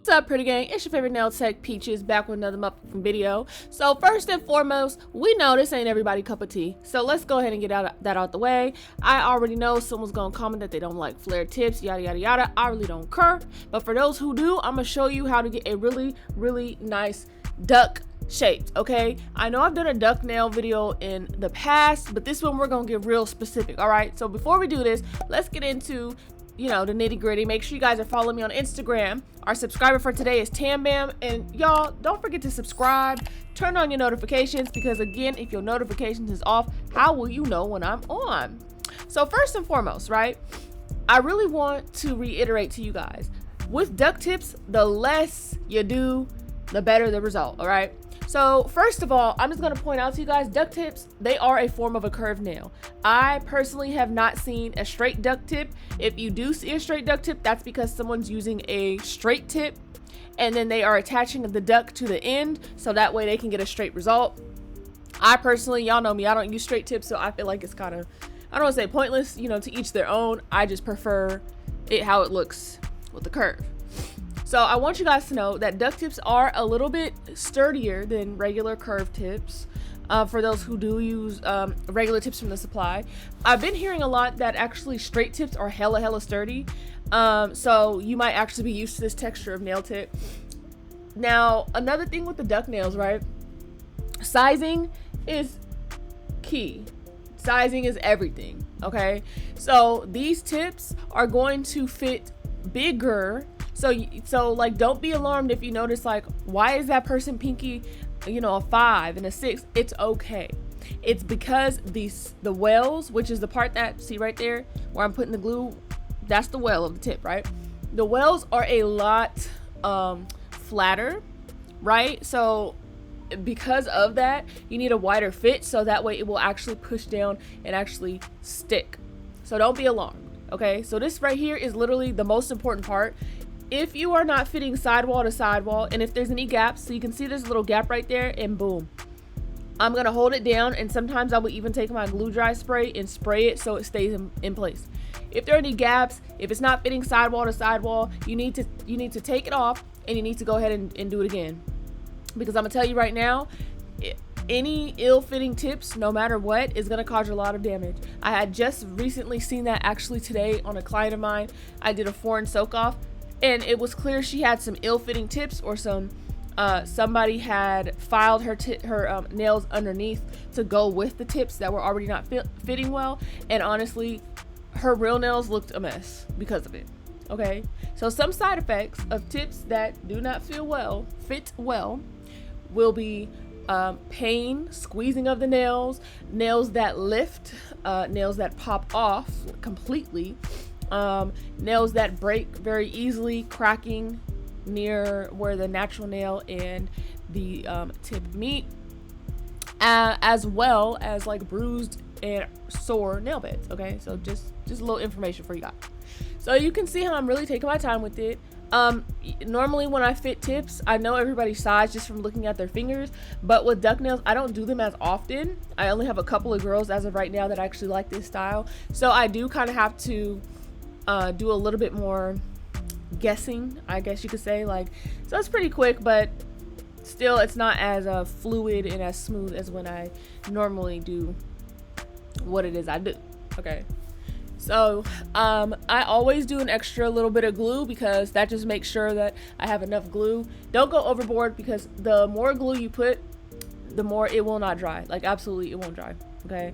What's up, pretty gang? It's your favorite nail tech, Peaches, back with another motherfucking video. So first and foremost, we know this ain't everybody's cup of tea, so let's go ahead and get that out the way. I already know someone's gonna comment that they don't like flare tips, yada yada yada. I really don't care, but for those who do, I'm gonna show you how to get a really nice duck shaped. Okay, I know I've done a duck nail video in the past, but this one we're gonna get real specific. All right, so before we do this, let's get into the nitty gritty. Make sure you guys are following me on Instagram. Our subscriber for today is Tam Bam, and y'all don't forget to subscribe, turn on your notifications, because again, if your notifications is off, how will you know when I'm on? So first and foremost, right, I really want to reiterate to you guys, with duck tips, the less you do, the better the result. All right, so first of all, I'm just going to point out to you guys, duck tips, they are a form of a curved nail. I personally have not seen a straight duck tip. If you do see a straight duck tip, that's because someone's using a straight tip and then they are attaching the duck to the end so that way they can get a straight result. I personally, y'all know me, I don't use straight tips, so I feel like it's kind of, I don't want to say pointless, to each their own. I just prefer it how it looks with the curve. So I want you guys to know that duck tips are a little bit sturdier than regular curved tips. For those who do use regular tips from the supply, I've been hearing a lot that actually straight tips are hella sturdy. So you might actually be used to this texture of nail tip. Now, another thing with the duck nails, right? Sizing is key. Sizing is everything, okay? So these tips are going to fit bigger. So like, don't be alarmed if you notice, like, why is that person pinky, a 5 and a 6? It's okay. It's because the wells, which is the part that, see right there where I'm putting the glue, that's the well of the tip, right? The wells are a lot flatter, right? So because of that, you need a wider fit so that way it will actually push down and actually stick. So don't be alarmed, okay? So this right here is literally the most important part. If you are not fitting sidewall to sidewall, and if there's any gaps, so you can see there's a little gap right there, and boom, I'm gonna hold it down, and sometimes I will even take my glue dry spray and spray it so it stays in place. If there are any gaps, if it's not fitting sidewall to sidewall, you need to take it off, and you need to go ahead and do it again. Because I'm gonna tell you right now, any ill-fitting tips, no matter what, is gonna cause you a lot of damage. I had just recently seen that actually today on a client of mine. I did a foreign soak off, and it was clear she had some ill-fitting tips, or somebody had filed her nails underneath to go with the tips that were already not fitting well. And honestly, her real nails looked a mess because of it. Okay, so some side effects of tips that do not fit well will be pain, squeezing of the nails, nails that lift, nails that pop off completely, nails that break very easily, cracking near where the natural nail and the tip meet, as well as like bruised and sore nail beds. Okay, so just a little information for you guys, so you can see how I'm really taking my time with it. Normally when I fit tips, I know everybody's size just from looking at their fingers, but with duck nails, I don't do them as often. I only have a couple of girls as of right now that actually like this style, so I do kind of have to do a little bit more guessing, I guess you could say. Like, so it's pretty quick, but still it's not as fluid and as smooth as when I normally do what it is I do. Okay, so I always do an extra little bit of glue because that just makes sure that I have enough glue. Don't go overboard, because the more glue you put, the more it will not dry. Like, absolutely it won't dry. Okay,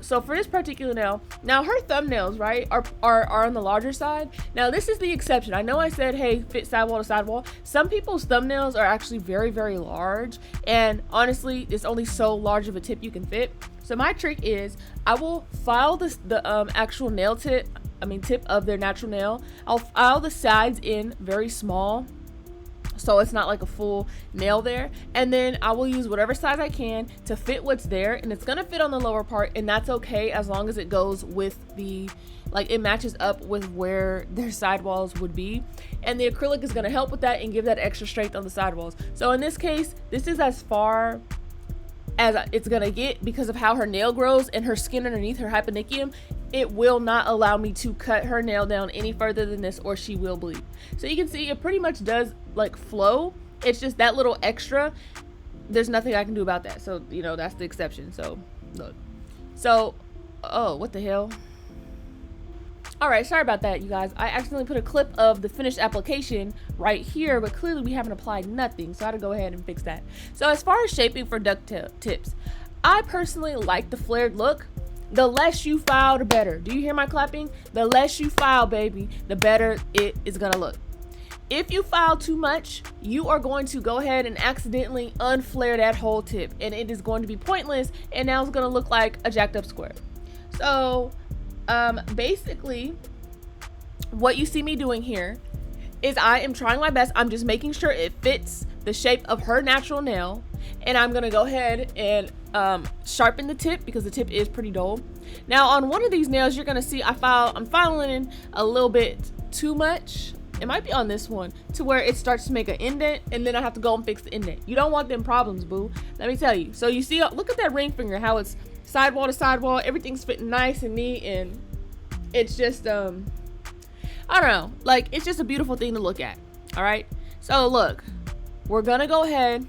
so for this particular nail, now her thumbnails, right, are on the larger side. Now this is the exception. I know I said, hey, fit sidewall to sidewall. Some people's thumbnails are actually very large, and honestly, it's only so large of a tip you can fit. So my trick is, I will file the actual nail tip of their natural nail. I'll file the sides in very small, so it's not like a full nail there, and then I will use whatever size I can to fit what's there, and it's gonna fit on the lower part, and that's okay as long as it goes with the, like, it matches up with where their sidewalls would be, and the acrylic is gonna help with that and give that extra strength on the sidewalls. So in this case, this is as far as it's gonna get because of how her nail grows, and her skin underneath, her hyponychium, it will not allow me to cut her nail down any further than this, or she will bleed. So you can see it pretty much does like flow. It's just that little extra, there's nothing I can do about that. So, you know, that's the exception. So look, so, oh, what the hell? All right, sorry about that, you guys. I accidentally put a clip of the finished application right here, but clearly we haven't applied nothing, so I had to go ahead and fix that. So as far as shaping for duck tips, I personally like the flared look. The less you file, the better. Do you hear my clapping? The less you file, baby, the better it is gonna look. If you file too much, you are going to go ahead and accidentally unflare that whole tip, and it is going to be pointless, and now it's gonna look like a jacked up square. So basically what you see me doing here is I am trying my best. I'm just making sure it fits the shape of her natural nail, and I'm gonna go ahead and sharpen the tip because the tip is pretty dull. Now on one of these nails, you're gonna see I'm filing in a little bit too much. It might be on this one to where it starts to make an indent, and then I have to go and fix the indent. You don't want them problems, boo. Let me tell you. So you see, look at that ring finger, how it's sidewall to sidewall, everything's fitting nice and neat, and it's just I don't know, like, it's just a beautiful thing to look at. All right, so look, we're gonna go ahead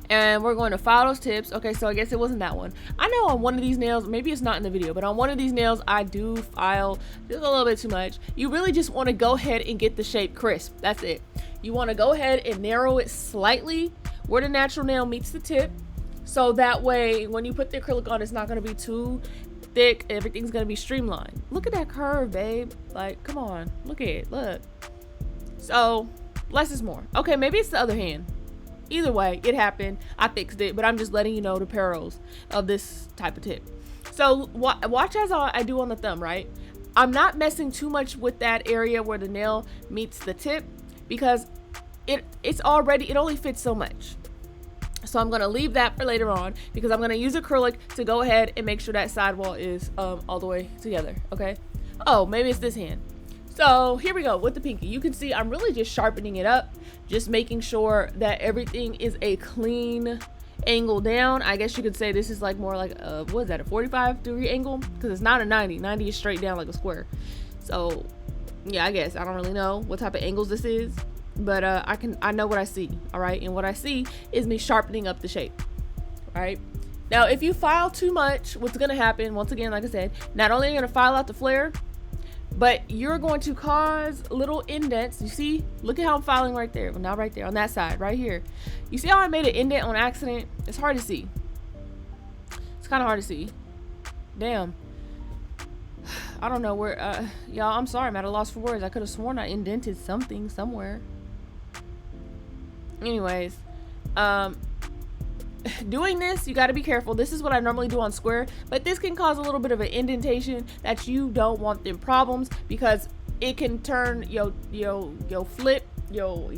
and we're going to file those tips. Okay, so I guess it wasn't that one. I know on one of these nails, maybe it's not in the video, but on one of these nails I do file just a little bit too much. You really just want to go ahead and get the shape crisp. That's it. You want to go ahead and narrow it slightly where the natural nail meets the tip, so that way when you put the acrylic on, it's not going to be too thick. Everything's going to be streamlined. Look at that curve, babe. Like, come on, look at it. Look. So less is more. Okay, maybe it's the other hand. Either way, it happened. I fixed it, but I'm just letting you know the perils of this type of tip. So watch as I do on the thumb, right? I'm not messing too much with that area where the nail meets the tip because it only fits so much. So I'm gonna leave that for later on because I'm gonna use acrylic to go ahead and make sure that sidewall is all the way together. Okay. Oh, maybe it's this hand. So here we go with the pinky. You can see I'm really just sharpening it up, just making sure that everything is a clean angle down. I guess you could say this is like more like what is that, a 45-degree angle? Because it's not a 90. 90 is straight down like a square. So yeah, I guess I don't really know what type of angles this is, but I know what I see. All right, and what I see is me sharpening up the shape. All right, now if you file too much, what's gonna happen, once again, like I said, not only are you gonna file out the flare, but you're going to cause little indents. You see, look at how I'm filing right there. Well, not right there, on that side right here. You see how I made an indent on accident? It's hard to see. It's kind of hard to see. Damn, I don't know where y'all, I'm sorry, I'm at a loss for words. I could have sworn I indented something somewhere. Anyways, doing this, you got to be careful. This is what I normally do on square, but this can cause a little bit of an indentation that you don't want them problems, because it can turn your flip, your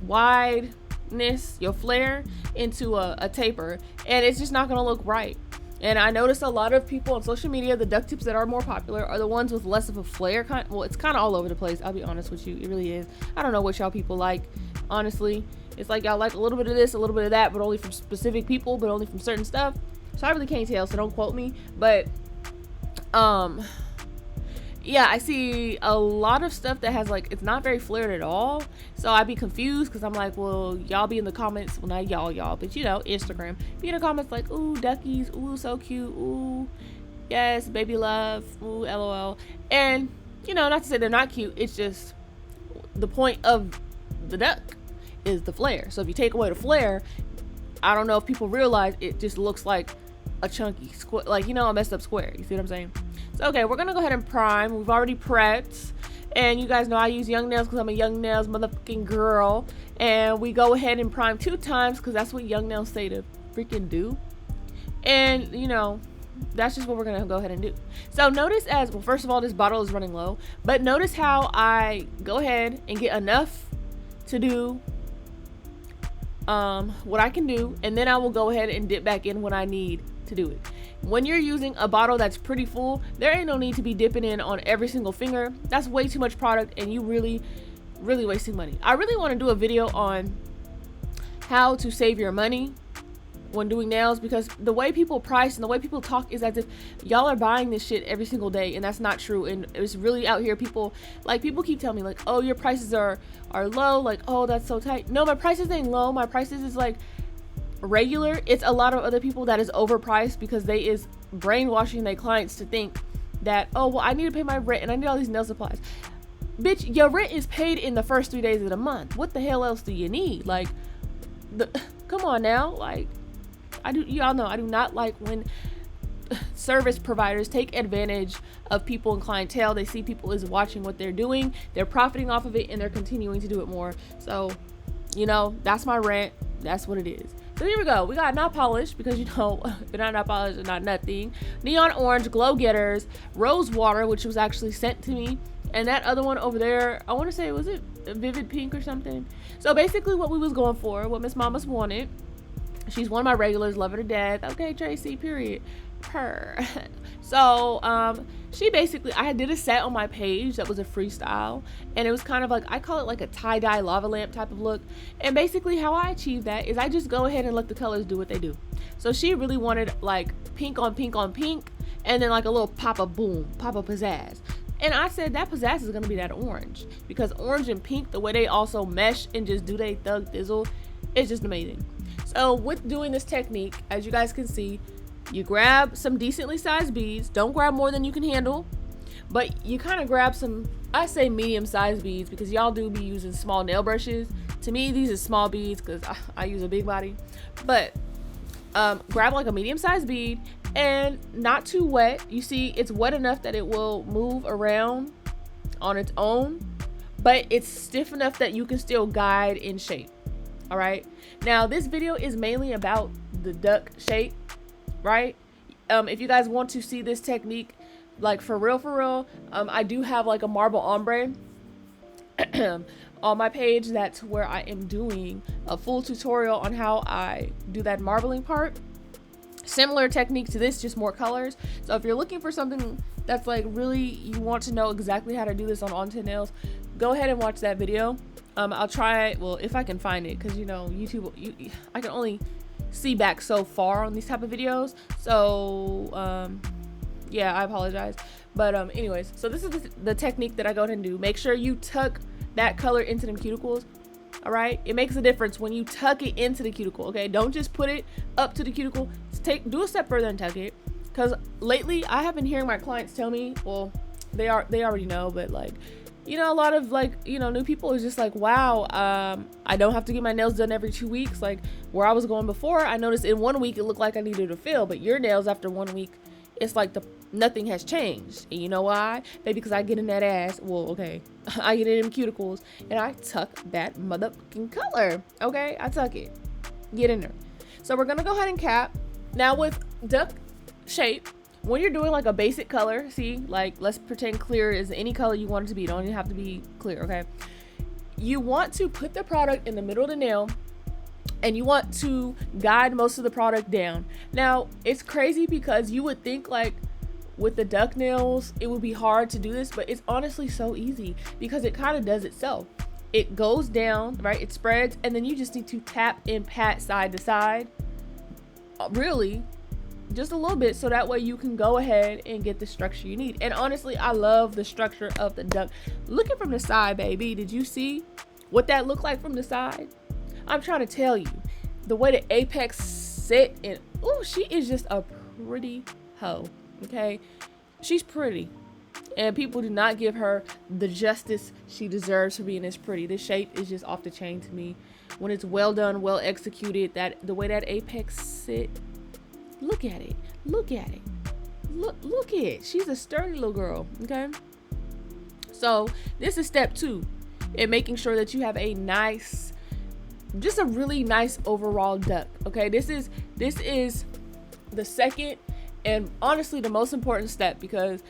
wideness, your flare into a taper, and it's just not going to look right. And I notice a lot of people on social media, the duck tips that are more popular are the ones with less of a flare. Well, it's kind of all over the place, I'll be honest with you. It really is. I don't know what y'all people like, honestly. It's like y'all like a little bit of this, a little bit of that, but only from specific people, but only from certain stuff. So I really can't tell, so don't quote me. But yeah, I see a lot of stuff that has, like, it's not very flared at all. So I'd be confused because I'm like, well, y'all be in the comments, well, not y'all, but you know, Instagram, be in the comments like, ooh, duckies, ooh, so cute, ooh, yes, baby love, ooh, LOL. And, you know, not to say they're not cute, it's just the point of the duck is the flare. So if you take away the flare, I don't know if people realize it just looks like a chunky square, like, you know, a messed up square. You see what I'm saying? So okay, we're gonna go ahead and prime. We've already prepped, and you guys know I use Young Nails because I'm a Young Nails motherfucking girl, and we go ahead and prime 2 times because that's what Young Nails say to freaking do. And you know, that's just what we're gonna go ahead and do. So notice, as well, first of all, this bottle is running low, but notice how I go ahead and get enough to do what I can do, and then I will go ahead and dip back in when I need to do it. When you're using a bottle that's pretty full, there ain't no need to be dipping in on every single finger. That's way too much product, and you really wasting money. I really want to do a video on how to save your money when doing nails, because the way people price and the way people talk is as if y'all are buying this shit every single day, and that's not true. And it's really out here, people keep telling me like, oh, your prices are low, like, oh, that's so tight. No, my prices ain't low. My prices is like regular. It's a lot of other people that is overpriced because they is brainwashing their clients to think that, oh, well, I need to pay my rent and I need all these nail supplies. Bitch, your rent is paid in the first 3 days of the month. What the hell else do you need? Like, come on now. Like, y'all know I do not like when service providers take advantage of people and clientele. They see people is watching what they're doing, they're profiting off of it, and they're continuing to do it more. So, you know, that's my rant. That's what it is. So here we go. We got not polished, because, you know, if they're not polished, they're not nothing. Neon orange, glow getters, rose water, which was actually sent to me, and that other one over there, I want to say, was it vivid pink or something? So basically what we was going for, what Miss Mamas wanted. She's one of my regulars, love her to death. Okay, Tracy, period. Her. So she basically, I did a set on my page that was a freestyle, and it was kind of like, I call it like a tie-dye lava lamp type of look. And basically how I achieve that is I just go ahead and let the colors do what they do. So she really wanted like pink on pink on pink, and then like a little pop of boom, pop of pizzazz. And I said that pizzazz is gonna be that orange, because orange and pink, the way they also mesh and just do they thug thizzle, it's just amazing. So with doing this technique, as you guys can see, you grab some decently sized beads. Don't grab more than you can handle, but you kind of grab some, I say medium sized beads, because y'all do be using small nail brushes. To me, these are small beads because I use a big body. But grab like a medium sized bead, and not too wet. You see, it's wet enough that it will move around on its own, but it's stiff enough that you can still guide in shape. All right, now this video is mainly about the duck shape, right? If you guys want to see this technique like for real, I do have like a marble ombre on my page. That's where I am doing a full tutorial on how I do that marbling part. Similar technique to this, just more colors. So if you're looking for something that's like really, you want to know exactly how to do this on onto nails, go ahead and watch that video. I'll try, well, if I can find it, because, you know, YouTube, I can only see back so far on these type of videos. So yeah, I apologize. But anyways, so this is the technique that I go ahead and do. Make sure you tuck that color into them cuticles. All right, it makes a difference when you tuck it into the cuticle. Okay, don't just put it up to the cuticle. Do a step further and tuck it, because lately I have been hearing my clients tell me, well, they already know, but like, you know, a lot of like, you know, new people is just like, wow, I don't have to get my nails done every 2 weeks. Like where I was going before, I noticed in 1 week it looked like I needed to fill, but your nails after 1 week, it's like nothing has changed. And you know why? Maybe because I get in that ass. Well, okay, I get in them cuticles and I tuck that motherfucking color. Okay, I tuck it. Get in there. So we're gonna go ahead and cap. Now with duck shape, when you're doing like a basic color, see, like let's pretend clear is any color you want it to be. It don't even have to be clear, okay? You want to put the product in the middle of the nail, and you want to guide most of the product down. Now, it's crazy because you would think like with the duck nails, it would be hard to do this, but it's honestly so easy because it kind of does itself. It goes down, right? It spreads, and then you just need to tap and pat side to side. Really, just a little bit, so that way you can go ahead and get the structure you need. And honestly, I love the structure of the duck. Looking from the side, baby, did you see what that looked like from the side? I'm trying to tell you, the way the apex sit, and oh, she is just a pretty hoe. Okay, she's pretty, and people do not give her the justice she deserves for being this pretty. This shape is just off the chain to me. When it's well done, well executed, that the way that apex sit, look at it, look at it, look at it. She's a sturdy little girl. Okay, so this is step 2 in making sure that you have a nice, just a really nice overall duck. Okay, this is the second and honestly the most important step, because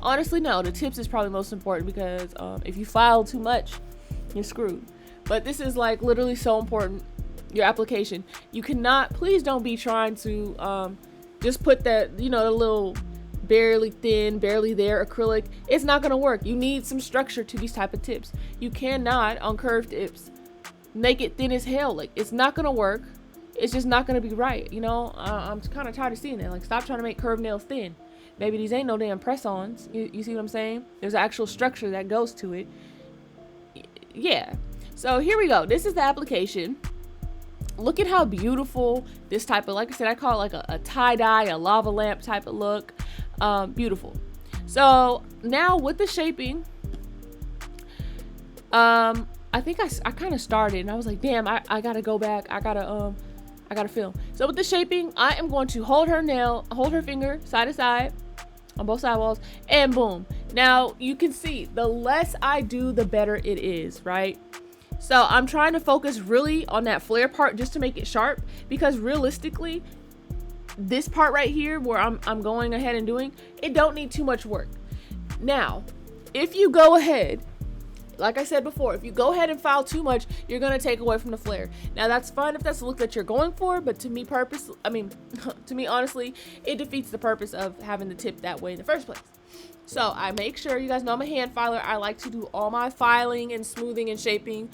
honestly, no, the tips is probably most important, because if you file too much, you're screwed. But this is like literally so important. Your application, you cannot, please don't be trying to just put that, you know, the little barely thin, barely there acrylic. It's not gonna work. You need some structure to these type of tips. You cannot on curved tips make it thin as hell. Like, it's not gonna work. it's just not going to be right. You know, I'm kind of tired of seeing it. Like, stop trying to make curved nails thin. Maybe these ain't no damn press-ons. You see what I'm saying? There's actual structure that goes to it. Yeah. So here we go. This is the application. Look at how beautiful this type of, like I said, I call it like a tie-dye, a lava lamp type of look. Beautiful. So now with the shaping, I think I kind of started and I was like, damn, I gotta go back. I gotta film. So with the shaping, I am going to hold her finger side to side on both side walls, and boom. Now you can see the less I do, the better it is, right? So I'm trying to focus really on that flare part just to make it sharp, because realistically, this part right here where I'm going ahead and doing, it don't need too much work. Now, if you go ahead, like I said before, if you go ahead and file too much, you're going to take away from the flare. Now that's fine if that's the look that you're going for, but to me honestly, it defeats the purpose of having the tip that way in the first place. So I make sure, you guys know I'm a hand filer. I like to do all my filing and smoothing and shaping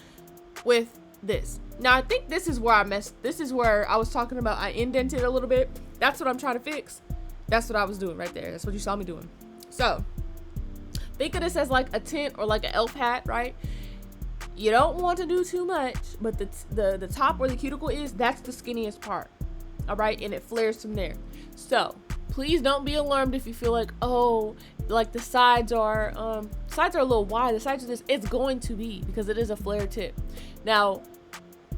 with this. Now I think this is where I messed. This is where I was talking about I indented a little bit. That's what I'm trying to fix. That's what I was doing right there. That's what you saw me doing. So think of this as like a tent or like an elf hat, right? You don't want to do too much, but the top where the cuticle is, that's the skinniest part. All right, and it flares from there. So please don't be alarmed if you feel like, oh, like the sides are a little wide. The sides of this, it's going to be, because it is a flare tip. Now,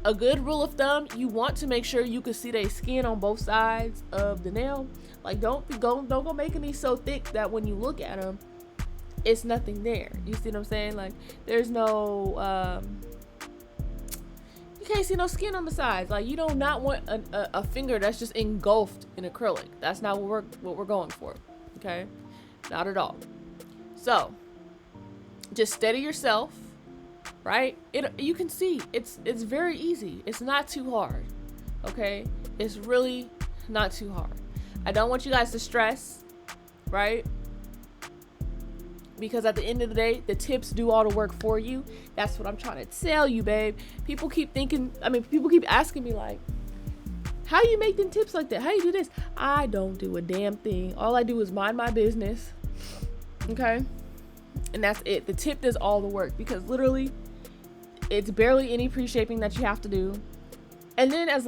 a good rule of thumb, you want to make sure you can see the skin on both sides of the nail. Like, don't go making these so thick that when you look at them, it's nothing there. You see what I'm saying? Like, there's no you can't see no skin on the sides. Like, you do not want a finger that's just engulfed in acrylic. That's not what we're going for. Okay, not at all. So just steady yourself, right? You can see it's very easy. It's not too hard. Okay, it's really not too hard. I don't want you guys to stress, right? Because at the end of the day, the tips do all the work for you. That's what I'm trying to tell you, babe. People keep asking me like, how you make them tips like that? How you do this? I don't do a damn thing. All I do is mind my business. Okay? And that's it. The tip does all the work, because literally it's barely any pre-shaping that you have to do. And then as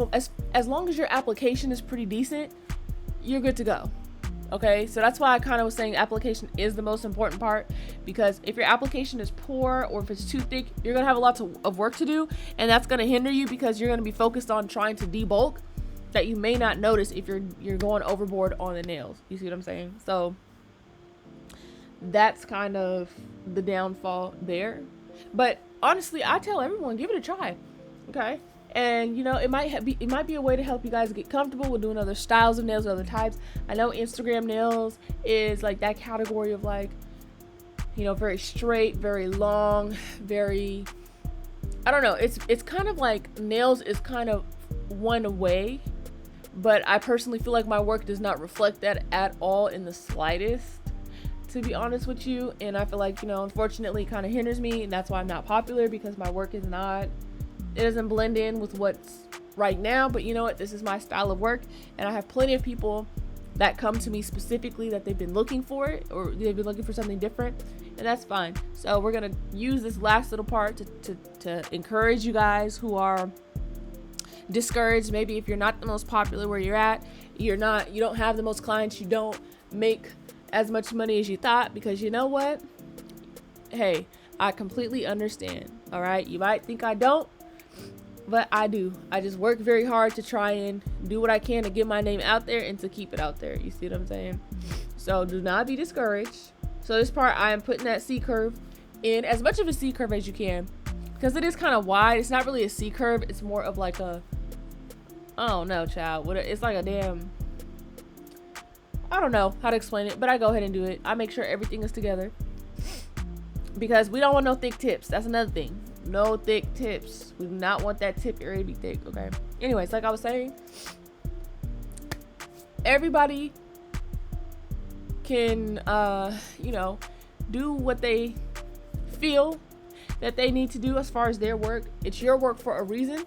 long as your application is pretty decent, you're good to go. Okay, so that's why I kind of was saying application is the most important part, because if your application is poor or if it's too thick, you're gonna have a lot of work to do, and that's gonna hinder you because you're gonna be focused on trying to debulk that you may not notice if you're going overboard on the nails. You see what I'm saying? So that's kind of the downfall there. But honestly, I tell everyone, give it a try. Okay. And you know, it might be a way to help you guys get comfortable with doing other styles of nails, other types. I know Instagram nails is like that category of, like, you know, very straight, very long, very, I don't know, it's kind of like nails is kind of one way, but I personally feel like my work does not reflect that at all in the slightest, to be honest with you. And I feel like, you know, unfortunately it kind of hinders me, and that's why I'm not popular, because my work is not, it doesn't blend in with what's right now. But you know what, this is my style of work, and I have plenty of people that come to me specifically that they've been looking for it, or they've been looking for something different, and that's fine. So we're gonna use this last little part to encourage you guys who are discouraged. Maybe if you're not the most popular where you're at, you don't have the most clients, you don't make as much money as you thought, because you know what, hey, I completely understand. All right, you might think I don't, but I do. I just work very hard to try and do what I can to get my name out there and to keep it out there. You see what I'm saying? So do not be discouraged. So this part, I am putting that C curve in, as much of a C curve as you can, because it is kind of wide. It's not really a C curve. It's more of like a, I don't know, child. It's like a damn, I don't know how to explain it, but I go ahead and do it. I make sure everything is together, because we don't want no thick tips. That's another thing. No thick tips. We do not want that tip area to be thick. Okay. Anyways, like I was saying, everybody can you know, do what they feel that they need to do as far as their work. It's your work for a reason.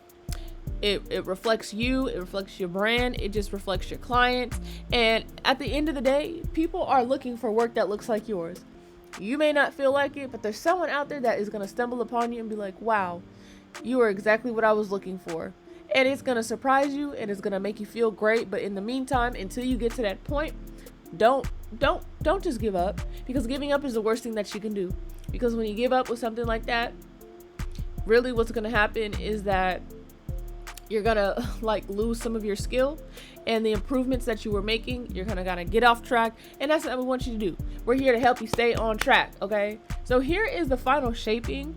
It reflects you, it reflects your brand, it just reflects your clients. And at the end of the day, people are looking for work that looks like yours. You may not feel like it, but there's someone out there that is going to stumble upon you and be like, wow, you are exactly what I was looking for. And it's going to surprise you and it's going to make you feel great. But in the meantime, until you get to that point, don't just give up, because giving up is the worst thing that you can do. Because when you give up with something like that, really what's going to happen is that you're gonna like lose some of your skill, and the improvements that you were making, you're gonna get off track. And that's what we want you to do. We're here to help you stay on track. Okay, so here is the final shaping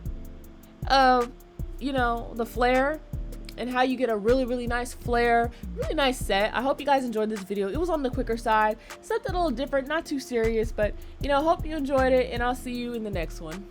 of, you know, the flare and how you get a really nice flare, really nice set. I hope you guys enjoyed this video. It was on the quicker side, something a little different, not too serious, but you know, hope you enjoyed it, and I'll see you in the next one.